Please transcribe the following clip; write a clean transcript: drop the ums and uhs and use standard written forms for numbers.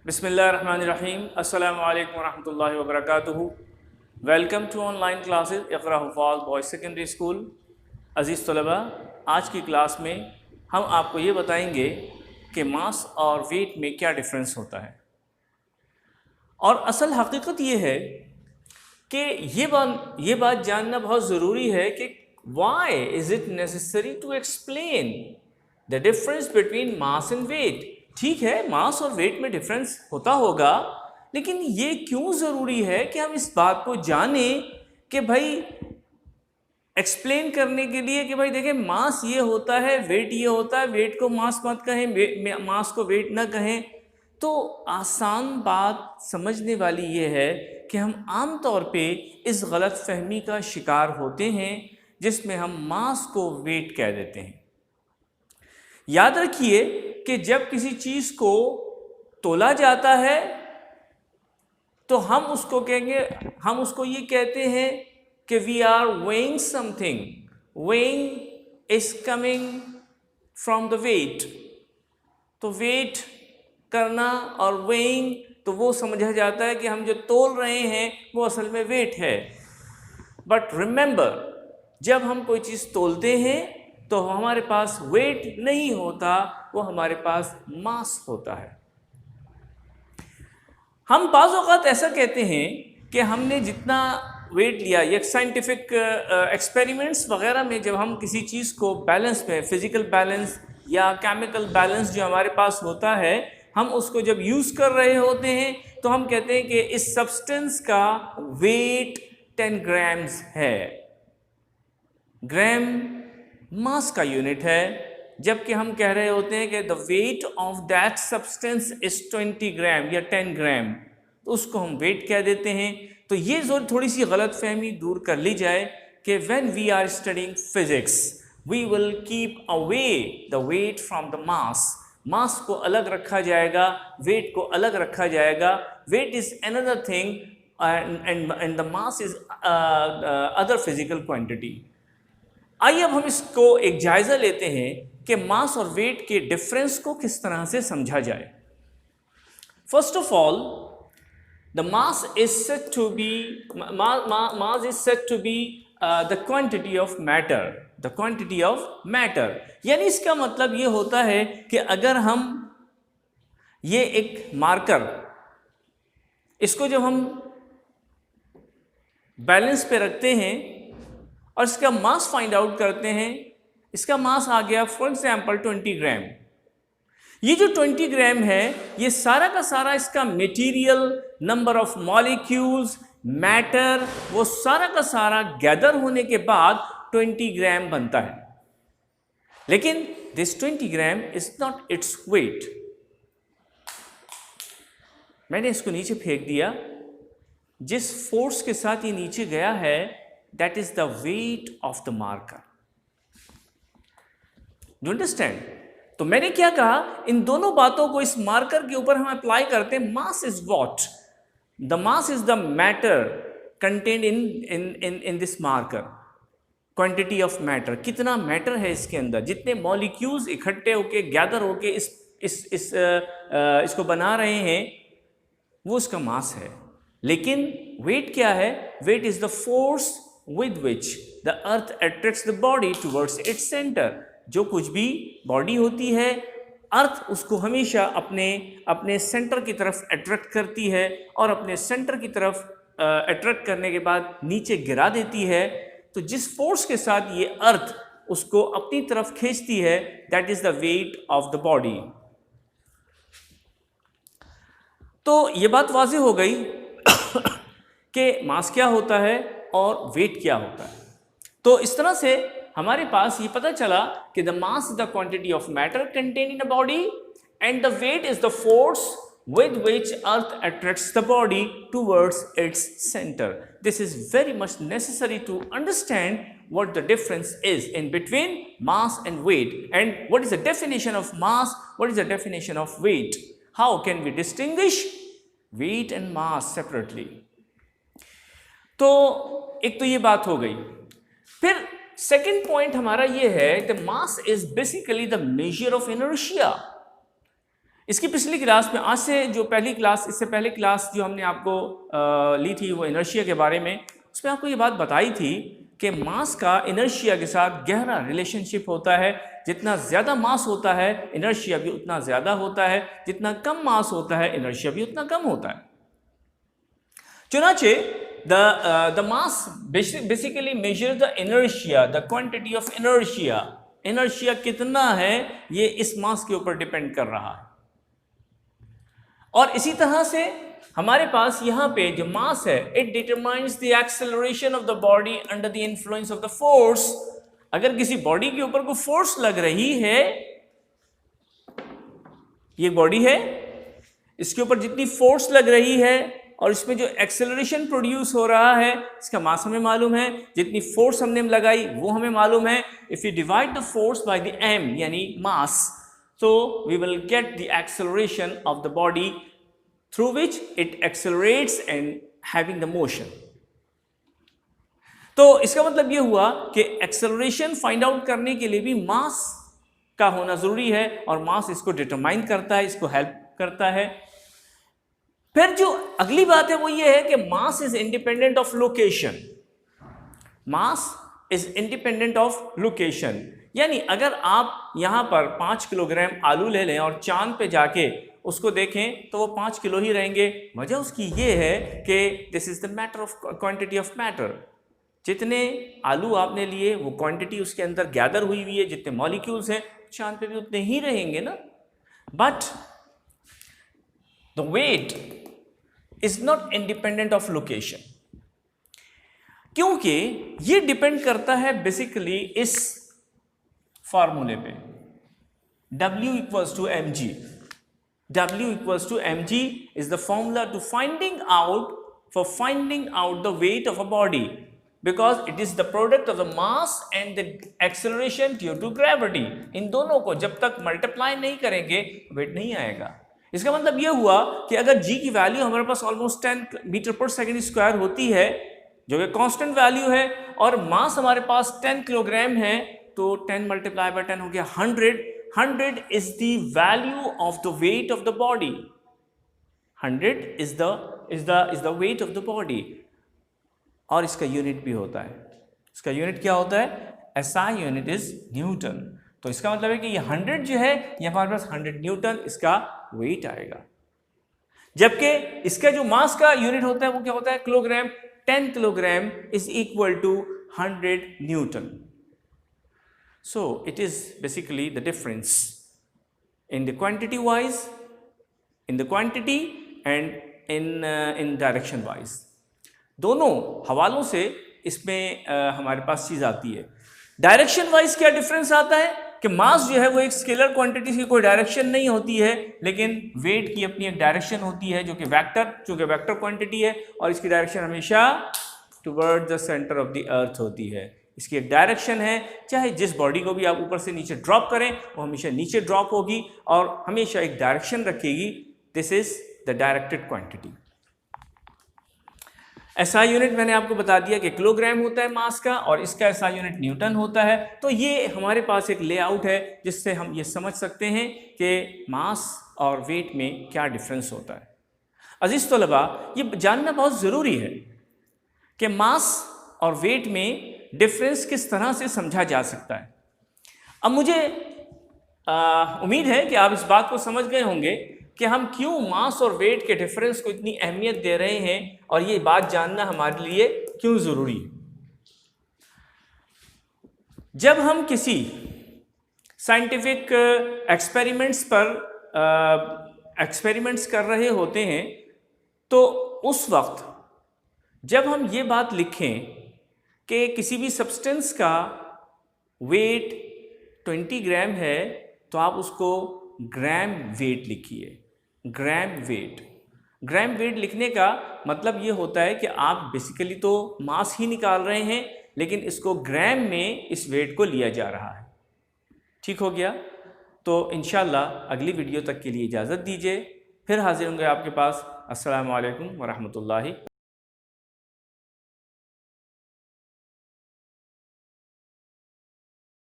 बिस्मिल्लाहिर्रहमानिर्रहीम। अस्सलामु अलैकुम वरहमतुल्लाहि वबरकातुहू। Welcome to online classes Iqra Huffaz Boys Secondary School. अज़ीज़ तलबा, आज की क्लास में हम आपको ये बताएंगे कि मास और वेट में क्या डिफरेंस होता है। और असल हकीकत ये है कि ये बात जानना बहुत ज़रूरी है कि why is it necessary to explain the difference between mass and weight. ठीक है, मास और वेट में डिफरेंस होता होगा, लेकिन ये क्यों ज़रूरी है कि हम इस बात को जानें कि भाई एक्सप्लेन करने के लिए कि भाई देखिए मास ये होता है, वेट ये होता है, वेट को मास मत कहें, मास को वेट ना कहें। तो आसान बात समझने वाली ये है कि हम आम तौर पे इस गलत फहमी का शिकार होते हैं जिसमें हम मास को वेट कह देते हैं। याद रखिए कि जब किसी चीज़ को तोला जाता है तो हम उसको ये कहते हैं कि we are weighing something. Weighing is coming from the weight. तो वेट करना और वेइंग तो वो समझा जाता है कि हम जो तोल रहे हैं वो असल में वेट है। बट रिमेंबर, जब हम कोई चीज़ तोलते हैं तो हमारे पास वेट नहीं होता, वो हमारे पास मास होता है। हम बाज़ औक़ात ऐसा कहते हैं कि हमने जितना वेट लिया, ये साइंटिफिक एक्सपेरिमेंट्स वगैरह में जब हम किसी चीज़ को बैलेंस में, फिज़िकल बैलेंस या केमिकल बैलेंस जो हमारे पास होता है, हम उसको जब यूज़ कर रहे होते हैं तो हम कहते हैं कि इस सब्सटेंस का वेट 10 ग्राम्स है। ग्राम मास का यूनिट है, जबकि हम कह रहे होते हैं कि the weight of that substance is 20 ग्राम या 10 ग्राम, तो उसको हम वेट कह देते हैं। तो ये थोड़ी सी गलत फहमी दूर कर ली जाए कि when we are studying physics we will keep away the weight from the mass. Mass को अलग रखा जाएगा, वेट को अलग रखा जाएगा। Weight is another thing and the mass is other physical quantity. आइए अब हम इसको एक जायज़ा लेते हैं कि मास और वेट के डिफरेंस को किस तरह से समझा जाए। First of all, the mass is said to be the quantity of matter. The quantity of matter यानी इसका मतलब ये होता है कि अगर हम ये एक मार्कर, इसको जब हम बैलेंस पे रखते हैं और इसका मास फाइंड आउट करते हैं, इसका मास आ गया फॉर एग्जाम्पल 20 ग्राम। ये जो 20 ग्राम है ये सारा का सारा इसका material, number of molecules, matter, वो सारा का सारा गैदर होने के बाद 20 ग्राम बनता है। लेकिन this 20 gram is not its weight. मैंने इसको नीचे फेंक दिया, जिस फोर्स के साथ ये नीचे गया है that is the weight of the marker. Do you understand? तो मैंने क्या कहा, इन दोनों बातों को इस मार्कर के ऊपर हम अप्लाई करते हैं। Mass is what? The mass is the matter contained in this marker. Quantity of matter, कितना मैटर है इसके अंदर, जितने मॉलिक्यूल्स इकट्ठे होके गैदर होके इसको बना रहे हैं, वो उसका मास है। लेकिन वेट क्या है? Weight is the force with which the earth attracts the body towards its center। जो कुछ भी बॉडी होती है, अर्थ उसको हमेशा अपने सेंटर की तरफ अट्रैक्ट करती है और अपने सेंटर की तरफ अट्रैक्ट करने के बाद नीचे गिरा देती है। तो जिस फोर्स के साथ ये अर्थ उसको अपनी तरफ खींचती है, that is the weight of the body. तो ये बात वाज़ेह हो गई कि मास क्या होता है और वेट क्या होता है। तो इस तरह से हमारे पास ये पता चला कि the mass is the quantity of matter contain in a body and the weight is the force with which earth attracts the body towards its center. This is very much necessary to understand what the difference is in between mass and weight, and what is the definition of mass, what is the definition of weight, how can we distinguish weight and mass separately. तो एक तो ये बात हो गई। फिर second point हमारा ये है कि mass is basically the measure of inertia. इसकी पिछली क्लास में, आज से जो पहली क्लास, इससे पहले क्लास जो हमने आपको ली थी वो इनर्शिया के बारे में, उसमें आपको ये बात बताई थी कि मास का इनर्शिया के साथ गहरा रिलेशनशिप होता है। जितना ज़्यादा मास होता है इनर्शिया भी उतना ज़्यादा होता है, जितना कम मास होता है इनर्शिया भी उतना कम होता है। चुनाचे the mass basically measures the inertia, the quantity of inertia. Inertia कितना है ये इस मास के ऊपर डिपेंड कर रहा है। और इसी तरह से हमारे पास यहाँ पे जो मास है, it determines the acceleration of the body under the influence of the force. अगर किसी बॉडी के ऊपर कोई फोर्स लग रही है, ये बॉडी है, इसके ऊपर जितनी फोर्स लग रही है और इसमें जो एक्सेलरेशन प्रोड्यूस हो रहा है, इसका मास हमें मालूम है, जितनी फोर्स हमने लगाई वो हमें मालूम है। If you divide the force by the m यानी मास, so we will get the acceleration of the body through which it accelerates and having the motion. तो इसका मतलब ये हुआ कि एक्सेलरेशन फाइंड आउट करने के लिए भी मास का होना जरूरी है और मास इसको डिटरमाइन करता है, इसको हेल्प करता है। फिर जो अगली बात है वो ये है कि mass is independent of location. Mass is independent of location, यानी अगर आप यहां पर 5 किलोग्राम आलू ले लें और चांद पे जाके उसको देखें तो वो 5 किलो ही रहेंगे। वजह उसकी ये है कि this is the matter of quantity of matter. जितने आलू आपने लिए वो क्वांटिटी उसके अंदर गैदर हुई हुई है, जितने मॉलिक्यूल्स हैं चांद पे भी उतने ही रहेंगे ना। But the weight is not independent of location, क्योंकि ये डिपेंड करता है बेसिकली इस फॉर्मूले पे, W equals to mg. W equals to mg is the formula to finding out the weight of a body, because it is the product of the mass and the acceleration due to gravity. इन दोनों को जब तक multiply नहीं करेंगे wait नहीं आएगा। इसका मतलब यह हुआ कि अगर g की वैल्यू हमारे पास ऑलमोस्ट 10 मीटर पर सेकेंड स्क्वायर होती है, जो कि कांस्टेंट वैल्यू है, और मास हमारे पास 10 किलोग्राम है, तो 10 मल्टीप्लाई बाय 10 हो गया 100। 100 is the value of the weight of the body. 100 is the weight of the body. और इसका यूनिट भी होता है। इसका यूनिट क्या होता है? SI unit is Newton. तो इसका मतलब है कि ये 100 जो है ये हमारे पास 100 न्यूटन इसका वेट आएगा। जबकि इसका जो मास का यूनिट होता है वो क्या होता है? Kilogram. 10 kilogram is equal to 100 newton. So it is basically the difference in the quantity wise, in the quantity and in direction wise. दोनों हवालों से इसमें हमारे पास चीज़ आती है। डायरेक्शन वाइज क्या डिफरेंस आता है कि मास जो है वो एक स्केलर क्वांटिटी की कोई डायरेक्शन नहीं होती है, लेकिन वेट की अपनी एक डायरेक्शन होती है जो कि वेक्टर क्वांटिटी है, और इसकी डायरेक्शन हमेशा toward the centre of the earth होती है। इसकी एक डायरेक्शन है, चाहे जिस बॉडी को भी आप ऊपर से नीचे ड्रॉप करें वो हमेशा नीचे ड्रॉप होगी और हमेशा एक डायरेक्शन रखेगी। This is the directed quantity. SI unit मैंने आपको बता दिया कि किलोग्राम होता है मास का, और इसका SI यूनिट न्यूटन होता है। तो ये हमारे पास एक लेआउट है जिससे हम ये समझ सकते हैं कि मास और वेट में क्या डिफरेंस होता है। अजीज तलबा, ये जानना बहुत ज़रूरी है कि मास और वेट में डिफरेंस किस तरह से समझा जा सकता है। अब मुझे उम्मीद है कि आप इस बात को समझ गए होंगे कि हम क्यों मास और वेट के डिफरेंस को इतनी अहमियत दे रहे हैं और ये बात जानना हमारे लिए क्यों ज़रूरी है। जब हम किसी साइंटिफिक एक्सपेरिमेंट्स कर रहे होते हैं, तो उस वक्त जब हम ये बात लिखें कि किसी भी सब्सटेंस का वेट 20 ग्राम है, तो आप उसको ग्राम वेट लिखिए। ग्राम वेट लिखने का मतलब ये होता है कि आप बेसिकली तो मास ही निकाल रहे हैं, लेकिन इसको ग्राम में इस वेट को लिया जा रहा है। ठीक हो गया? तो इंशाल्लाह अगली वीडियो तक के लिए इजाज़त दीजिए, फिर हाजिर होंगे आपके पास। अस्सलामु अलैकुम वरहमतुल्लाहि।